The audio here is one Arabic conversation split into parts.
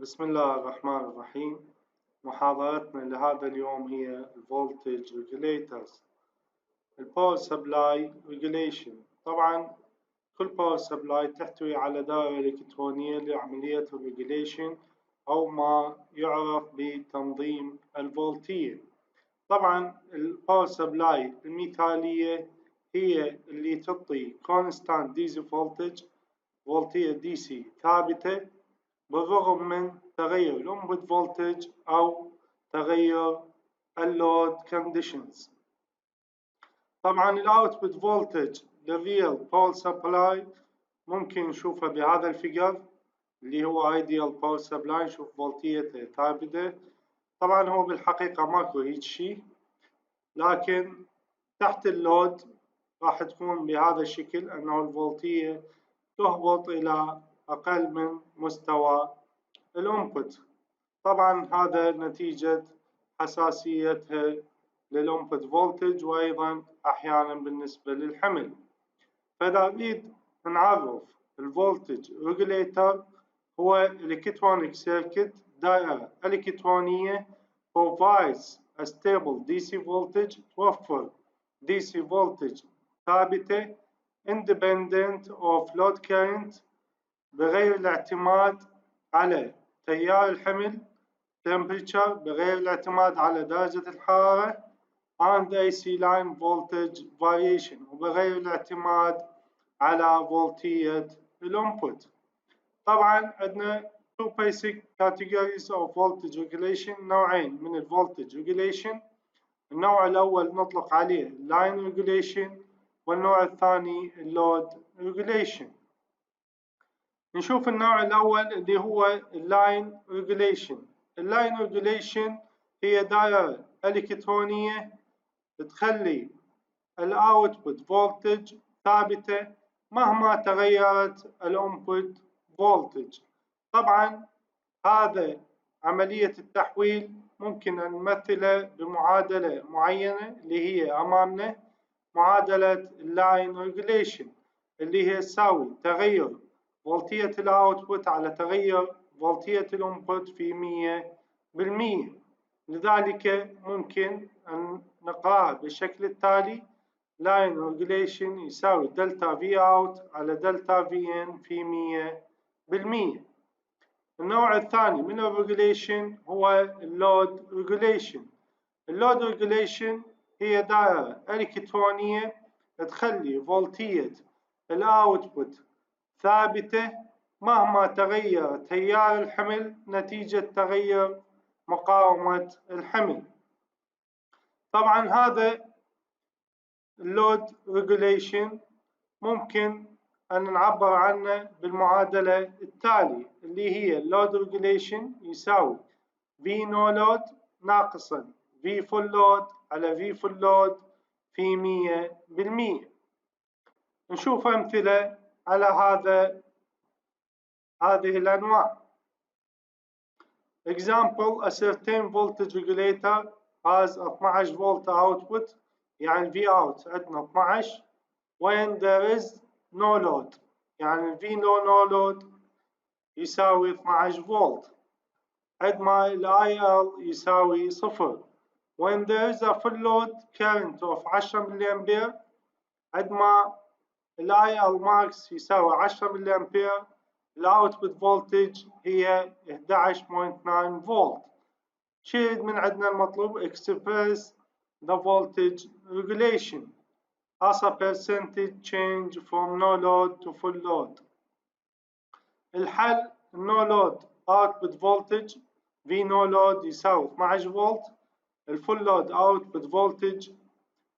بسم الله الرحمن الرحيم. محاضرتنا لهذا اليوم هي Voltage Regulators. Power Supply Regulation. طبعا كل Power Supply تحتوي على دائرة إلكترونية لعملية Regulation أو ما يعرف بتنظيم الفولتية. طبعا Power Supply المثالية هي اللي تعطي Constant DC Voltage، فولتية DC ثابتة بالرغم من تغير الانبوت فولتج أو تغير اللود كونديشنز. طبعا الاوتبوت فولتج للريال باور سبلاي ممكن نشوفه بهذا الفيجر اللي هو ايديال باور سبلاي، نشوف فولتيته ثابتة. طبعا هو بالحقيقة ماكو هيج شي، لكن تحت اللود راح تكون بهذا الشكل أنه الفولتية تهبط إلى أقل من مستوى الانبوت. طبعا هذا نتيجة حساسيتها للانبوت فولتج وأيضا أحيانا بالنسبة للحمل. فإذا نريد نعرف الفولتج ريجوليتر هو إلكترونيك سيركت، دائرة إلكترونية provides a stable DC voltage، توفر DC voltage ثابتة independent of load current بغير الاعتماد على تيار الحمل temperature، بغير الاعتماد على درجة الحرارة and AC line voltage variation، وبغير الاعتماد على فولتية الانبوت. طبعا عندنا two basic categories of voltage regulation، نوعين من الفولتج regulation. النوع الأول نطلق عليه line regulation، والنوع الثاني اللود regulation. نشوف النوع الأول اللي هو اللاين ريجوليشن. اللاين ريجوليشن هي دائرة إلكترونية تخلي الأوتبوت فولتج ثابتة مهما تغيرت الانبوت فولتج. طبعا هذا عملية التحويل ممكن أن نمثله بمعادلة معينة اللي هي أمامنا، معادلة اللاين ريجوليشن، اللي هي تساوي تغير فولتية الاوتبوت على تغير فولتية الانبوت في 100%. لذلك ممكن أن نقرأها بالشكل التالي: لاين ريجوليشن يساوي دلتا في اوت على دلتا في ان في 100%. النوع الثاني من الريجوليشن هو اللود ريجوليشن. اللود ريجوليشن هي دائرة إلكترونية تخلي فولتية الاوتبوت ثابتة مهما تغير تيار الحمل نتيجة تغير مقاومة الحمل. طبعا هذا اللود ريجوليشن ممكن أن نعبر عنه بالمعادلة التالية اللي هي اللود ريجوليشن يساوي V no load ناقصا V full load على V full load في 100%. نشوف أمثلة على هذه الأنواع. Example: a certain voltage regulator has 12 volt output، يعني V out عندنا 12 when there is no load، يعني V no load يساوي 12 فولت. عندما ال IL يساوي 0 when there is a full load current of 10 ملي أمبير. عندما ال IL max يساوي 10 ملي أمبير الاوتبوت فولتج هي 11.9 فولت. شيء من عندنا المطلوب express the voltage regulation as a percentage change from no load to full load. الحل no load output voltage V no load يساوي 12 فولت، الفول load output voltage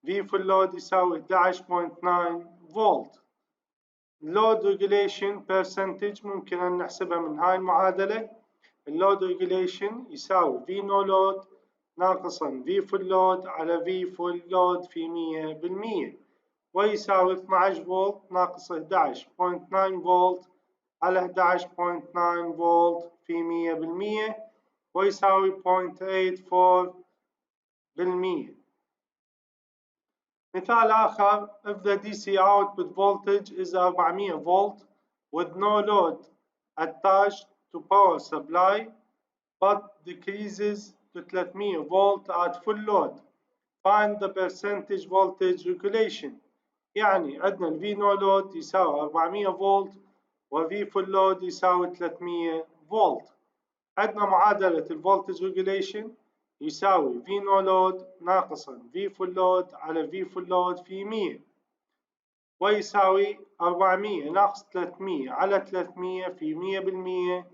V full load يساوي 11.9 فولت. load regulation percentage ممكن أن نحسبها من هاي المعادلة. load regulation يساوي V no load ناقصا V full load على V full load في 100%، ويساوي 12 فولت ناقص 11.9 فولت على 11.9 فولت في 100%، ويساوي 0.84%. مثال آخر: if the DC output voltage is 400 volt with no load attached to power supply but decreases to 300 volt at full load. Find the percentage voltage regulation. يعني عندنا ال V no load يساوي 400 فولت و V full load يساوي 300 فولت. عندنا معادلة الفولتج regulation يساوي V no load ناقصا V full load على V full load في 100 ويساوي 400 ناقص 300 على 300 في 100%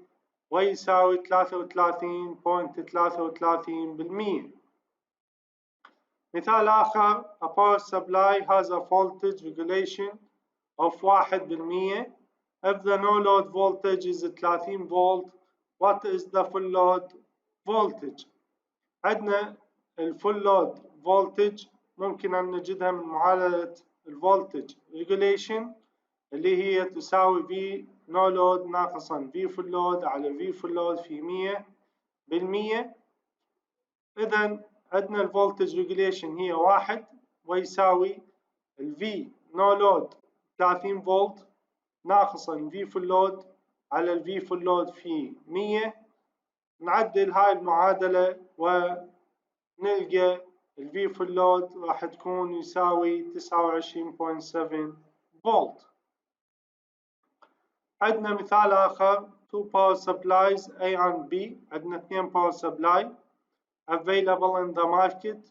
ويساوي 33.33%. مثال آخر a power supply has a voltage regulation of 1%. If the no load voltage is 30 volt, what is the full load voltage؟ عندنا الفول لود voltage ممكن أن نجدها من معادلة الفولتج regulation اللي هي تساوي V no load ناقصا V full load على V full load في 100%. إذا عندنا الفولتج regulation هي 1 ويساوي ال V no load 30 فولت ناقصا V full load على ال V full load في 100. نعدل هاي المعادلة ونلقى ال V full load راح تكون يساوي 29.7 فولت. عندنا مثال آخر two power supplies A and B. عندنا اثنين power supply available in the market.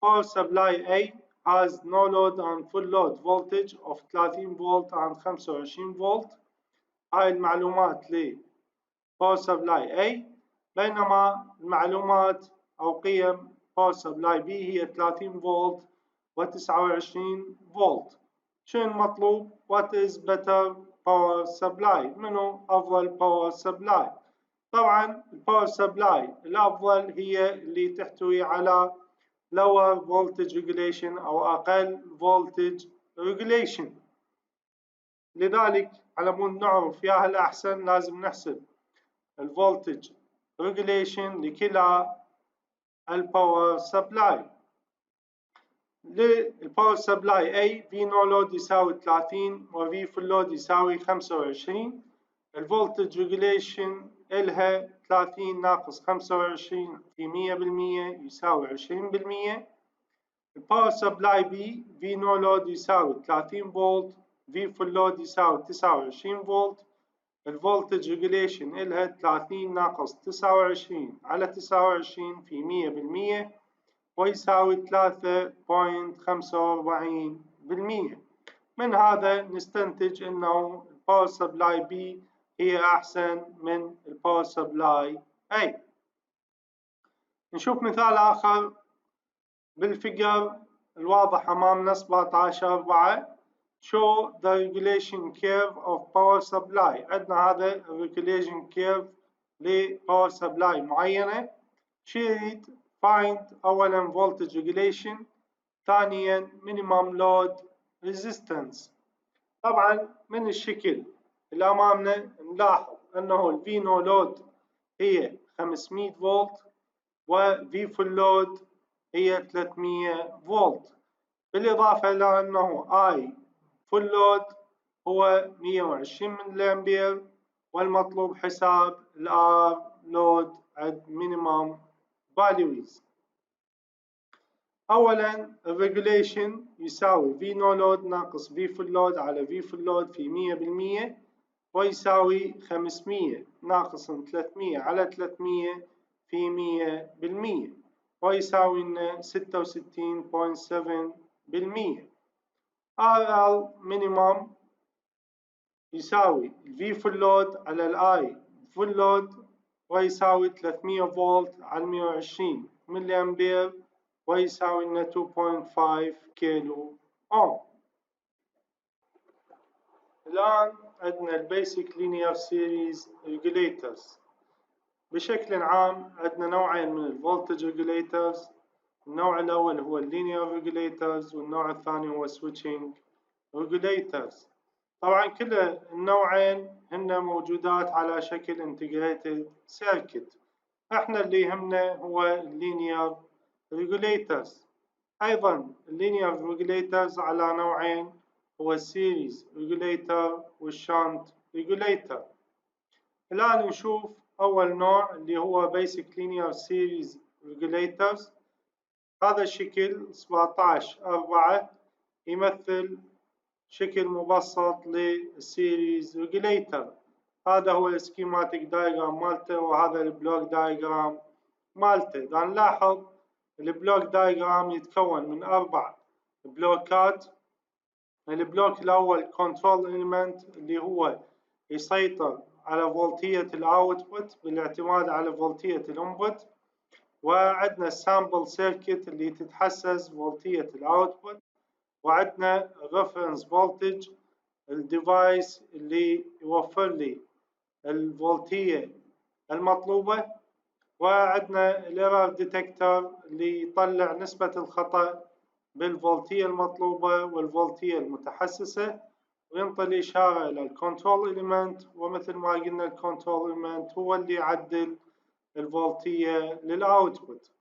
Power supply A has no load and full load voltage of 30 volt and 25 volt. هاي المعلومات ل power supply A، بينما المعلومات أو قيم power supply B هي 30 فولت و 29 فولت. شو المطلوب؟ What is better power supply؟ منو أفضل power supply؟ طبعا الباور سبلاي الأفضل هي اللي تحتوي على lower voltage regulation أو أقل voltage regulation. لذلك على مود نعرف يا هل أحسن لازم نحسب الفولتج regulation لكلا الباور سبلاي. للباور سبلاي A V no load يساوي 30 و V full load يساوي 25. الفولتج regulation إلها 30 ناقص 25 في 100% يساوي 20%. الباور سبلاي B V no load يساوي 30 فولت V full load يساوي 29 فولت. الفولتج regulation إلها 30 ناقص 29 على 29 في 100% ويساوي 3.45%. من هذا نستنتج أنه الباور سبلاي B هي أحسن من الباور سبلاي A. نشوف مثال آخر بالفيجر الواضح أمامنا 17/4 show the regulation curve of power supply. عندنا هذا regulation curve لباور سبلاي معينة. شريط find أولا voltage regulation، ثانيا minimum load resistance. طبعا من الشكل اللي أمامنا نلاحظ أنه ال V no load هي 500 فولت و V full load هي 300 فولت، بالإضافة إلى أنه I full load هو 120 ملي أمبير والمطلوب حساب ال R load at minimum values. أولا الريجوليشن يساوي V no load ناقص V full load على V full load في 100% ويساوي 500 ناقص 300 على 300 في 100% ويساوي لنا 66.7%. RL minimum يساوي V full load على ال I full load ويساوي 300 فولت على 120 ملي أمبير ويساوي لنا 2.5 كيلو أوم. الآن عندنا البيسك لينير سيريز ريجوليترز. بشكل عام عندنا نوعين من الفولتج ريجوليترز. النوع الأول هو اللينير ريجوليترز والنوع الثاني هو سويتشنج ريجوليترز. طبعا كل النوعين هن موجودات على شكل انتجريتد سيركت. احنا اللي يهمنا هو اللينير ريجوليترز. أيضا اللينير ريجوليترز على نوعين، هو السيريز ريجوليتر والشانت ريجوليتر. الآن نشوف أول نوع اللي هو Basic Linear Series Regulators. هذا الشكل 17/4 يمثل شكل مبسط للسيريز ريجوليتر. هذا هو السكيماتيك دايجرام مالته، وهذا البلوك دايجرام مالته. إذا نلاحظ البلوك دايجرام يتكون من 4 بلوكات. البلوك الأول كنترول إليمنت اللي هو يسيطر على فولتية الأوتبوت بالاعتماد على فولتية الإنبوت، وعندنا السامبل سيركت اللي تتحسس فولتية الأوتبوت، وعندنا الريفرنس فولتج الديفايس اللي يوفر لي الفولتية المطلوبة، وعندنا الايرور ديتكتور اللي يطلع نسبة الخطأ بالفولتية المطلوبة والفولتية المتحسسة، وينطي الإشارة إلى الكنترول إليمنت. ومثل ما قلنا الكنترول إليمنت هو اللي يعدل الفولتية للأوتبوت.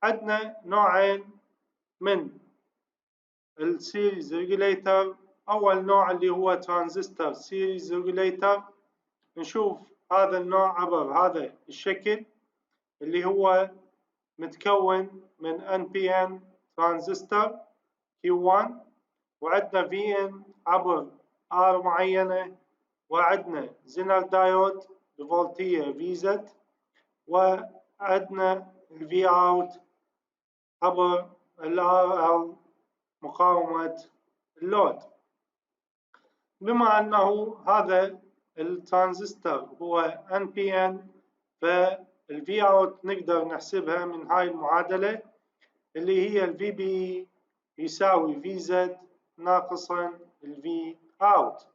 عندنا نوعين من السيريز ريجوليتر. أول نوع اللي هو ترانزستور سيريز ريجوليتر. نشوف هذا النوع عبر هذا الشكل اللي هو متكون من NPN ترانزستور Q1، وعندنا VN عبر R معينة، وعندنا زينر دايود بفولتية VZ، وعندنا V out عبر RL مقاومة اللود. بما أنه هذا الترانزستور هو NPN، فالفي اوت نقدر نحسبها من هاي المعادلة اللي هي الفي بي يساوي في زد ناقصا الفي اوت.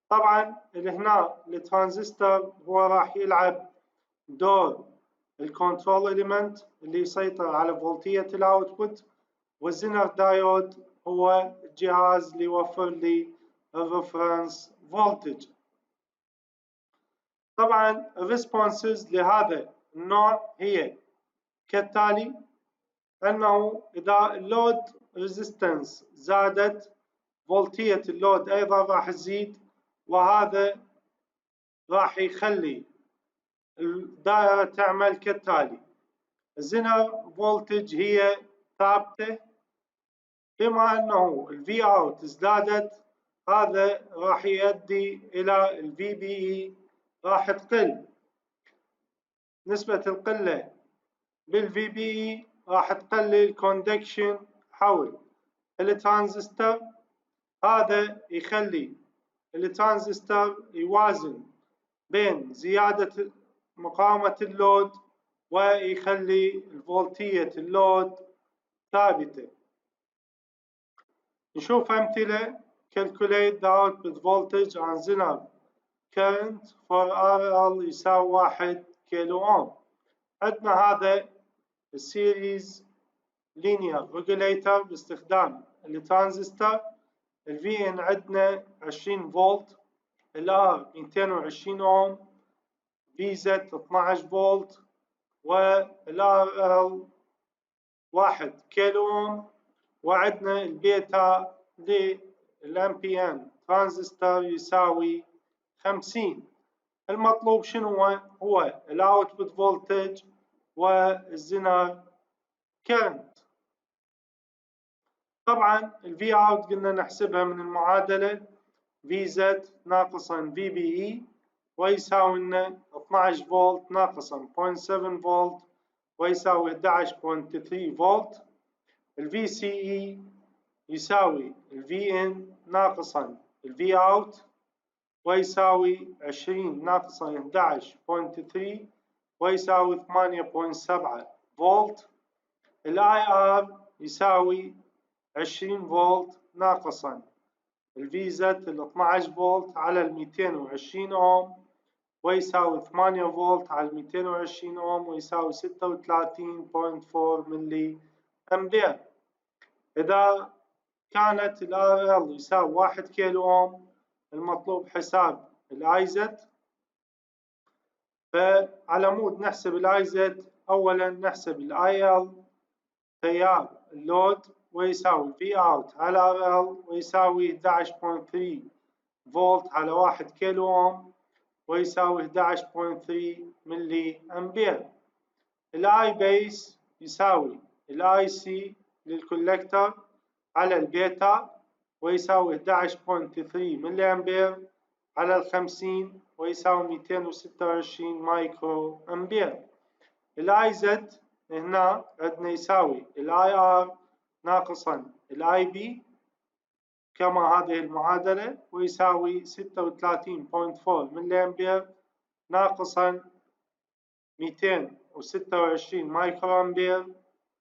طبعا هنا الترانزستور هو راح يلعب دور الكنترول إليمنت اللي يسيطر على فولتية الأوتبوت، والزينر دايود هو الجهاز اللي يوفر لي الريفرنس فولتج. طبعا الريسبونسز لهذا النوع هي كالتالي: أنه إذا اللود ريزيستنس زادت فولتية اللود أيضا راح تزيد، وهذا راح يخلي الدائرة تعمل كالتالي: الزينر فولتج هي ثابتة، بما أنه الفي اوت ازدادت هذا راح يؤدي إلى الفي بي إي راح تقل. نسبة القلة بالفي بي إي راح تقلل الكوندكشن حول الترانزستور. هذا يخلي الترانزستور يوازن بين زيادة مقاومة اللود ويخلي فولتية اللود ثابتة. نشوف أمثلة: calculate the output voltage on zener current for RL يساوي 1 كيلو أوم. عندنا هذا السيريز linear regulator باستخدام الترانزستور. الفي ان عندنا 20 فولت، الار 220 اوم، في زد 12 فولت، والار ال 1 كيلو اوم، وعندنا البيتا للامبي ان ترانزستور يساوي 50. المطلوب شنو هو الاوتبوت فولتج والزينر كيرنت. طبعا الفي اوت قلنا نحسبها من المعادلة في زد ناقصا في بي اي، ويساوي لنا 12 فولت ناقصا 0.7 فولت ويساوي 11.3 فولت. الفي سي اي يساوي الفي ان ناقصا الفي اوت ويساوي 20 ناقصا 11.3 ويساوي 8.7 فولت. الاي ار يساوي 20 فولت ناقصا الفي زد ال 12 فولت على ال 220 اوم ويساوي 8 فولت على ال 220 اوم ويساوي 36.4 ملي امبير. اذا كانت ال RL يساوي 1 كيلو اوم، المطلوب حساب الاي زد. فعلى مود نحسب الاي زد، اولا نحسب الاي ال تيار اللود ويساوي في اوت على RL ويساوي 11.3 فولت على 1 كيلو اوم، ويساوي 11.3 ملي أمبير. الاي بيس يساوي الاي سي للكولكتر على البيتا ويساوي 11.3 ملي أمبير على 50 ويساوي 226 مايكرو أمبير. الاي زد هنا عندنا يساوي الاي ار ناقصا الاي بي كما هذه المعادلة ويساوي 36.4 ملي أمبير ناقصا 226 مايكرو أمبير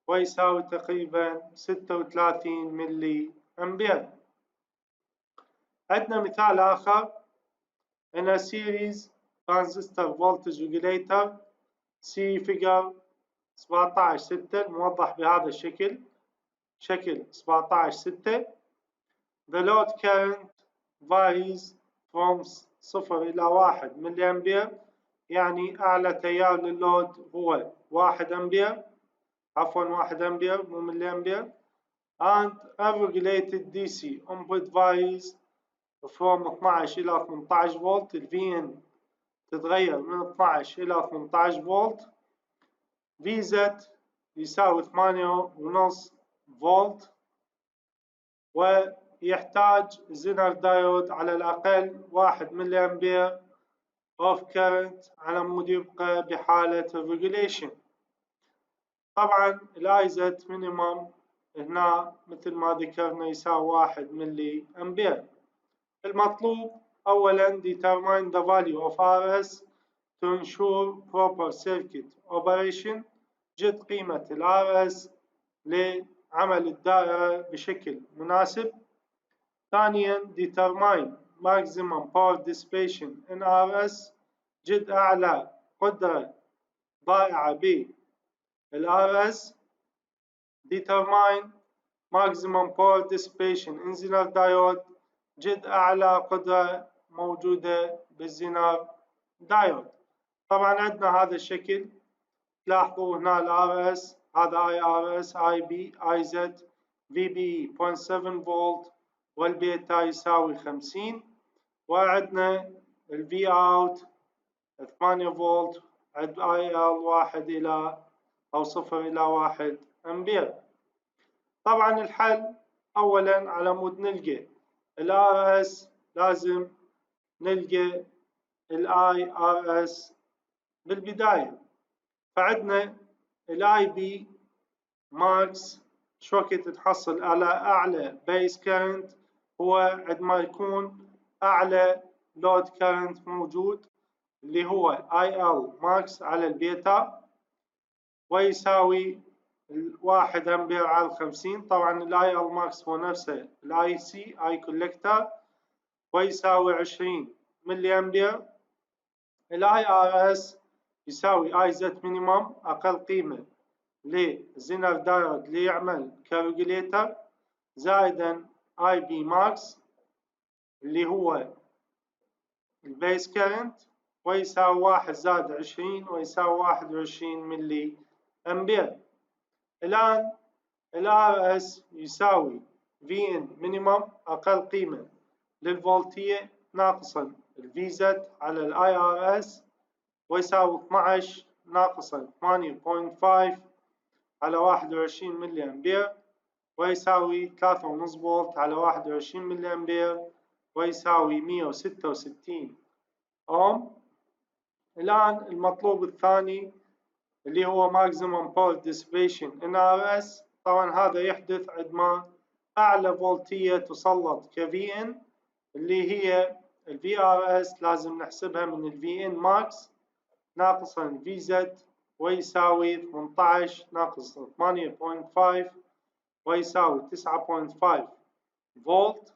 ويساوي تقريبا 36 ملي أمبير. عندنا مثال آخر in a series transistor voltage regulator C figure 17.6 موضح بهذا الشكل شكل 17.6. The load current varies from 0 إلى 1 ملي أمبير يعني أعلى تيار لللود هو 1 أمبير عفوا 1 أمبير مو ملي أمبير and unregulated DC input varies from 12 إلى 18 فولت. ال VN تتغير من 12 إلى 18 فولت. VZ يساوي 8.5 فولت ويحتاج زينر دايود على الأقل 1 ملي أمبير of current على مود يبقى بحالة الريجوليشن. طبعا الاي زد مينيمم هنا مثل ما ذكرنا يساوي 1 ملي أمبير. المطلوب أولا determine the value of RS to ensure proper circuit operation جد قيمة ال RS لعمل الدائرة بشكل مناسب. ثانيا determine maximum power dissipation in RS جد أعلى قدرة ضائعة بال RS. determine maximum power dissipation in zener diode جد أعلى قدرة موجودة بالزينر دايود. طبعا عندنا هذا الشكل تلاحظوا هنا ال RS هذا IRS IB IZ VBE 0.7 فولت والبيتا يساوي 50 وعندنا ال V out 8 فولت عند IL 1 إلى أو 0 إلى 1 أمبير. طبعا الحل أولا على مود نلقى ال RS لازم نلقى ال IRS بالبداية. فعندنا ال IB ماكس شو وقت تحصل على أعلى بيس كارنت هو عندما يكون أعلى لود كارنت موجود اللي هو IL ماكس على البيتا ويساوي 1 أمبير على 50. طبعا ال IL ماكس هو نفسه ال IC I collector ويساوي 20 ملي أمبير. ال IRS يساوي IZ minimum أقل قيمة للزينر دايود اللي يعمل كريجوليتر زائدا اي بي ماكس اللي هو البيس كارنت ويساوي 1 زائد 20 ويساوي 21 ملي أمبير. الآن ال RS يساوي VN minimum أقل قيمة للفولتية ناقصا ال VZ على ال IRS ويساوي 12 ناقصا 8.5 على 21 ملي أمبير ويساوي 3.5 فولت على 21 ملي أمبير ويساوي 166 أوم. الآن المطلوب الثاني اللي هو maximum power dissipation in RS. طبعا هذا يحدث عندما أعلى فولتية تسلط ك VN اللي هي ال VRS لازم نحسبها من ال VN max ناقصا ال VZ ويساوي 18 ناقص 8.5 ويساوي 9.5 فولت.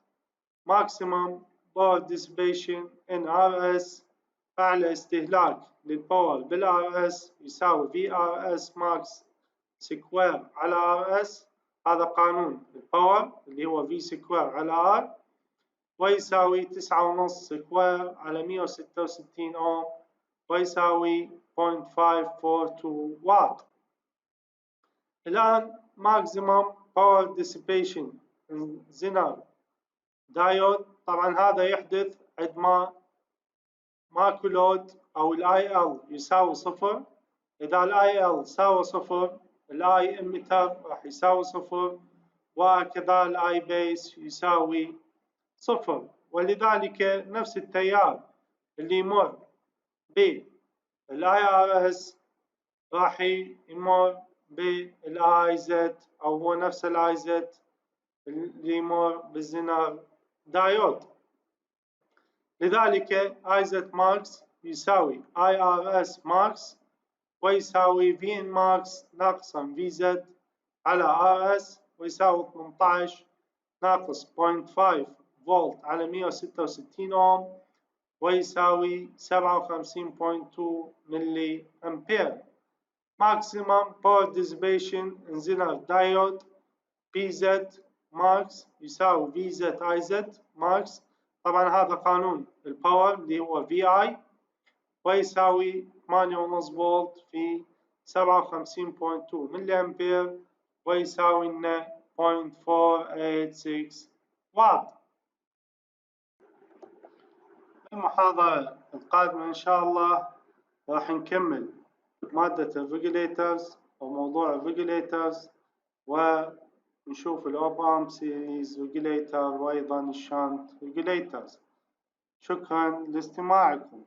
maximum power dissipation in RS أعلى استهلاك للباور بال RS يساوي VRS max سكوير على RS. هذا قانون الباور اللي هو V سكوير على R ويساوي 9.5 سكوير على 166 أوم ويساوي 0.542 واط. الآن maximum power dissipation in zener diode. طبعا هذا يحدث عندما ماكو لود أو ال IL يساوي صفر. إذا ال IL ساوى صفر ال I emitter راح يساوي صفر، وكذا ال I base يساوي صفر. ولذلك نفس التيار اللي يمر بال IRS راح يمر بال IZ، أو هو نفس ال IZ اللي يمر بالزنار دايود. لذلك IZ ماركس يساوي IRS ماركس ويساوي VN ماركس ناقصا VZ على RS ويساوي 18 ناقص 0.5 فولت على 166 أوم ويساوي 57.2 ملي أمبير. Maximum power dissipation in zener diode PZ ماركس يساوي VZ IZ ماركس. طبعا هذا قانون الباور اللي هو VI، ويساوي 8.5 فولت في 57.2 ملي أمبير ويساوي لنا 0.486 واط. المحاضرة القادمة إن شاء الله راح نكمل مادة الريجوليترز أو موضوع الريجوليترز، ونشوف الأوب أمب سيريز ريجوليتر وأيضا الشانت ريجوليترز. شكرا لاستماعكم.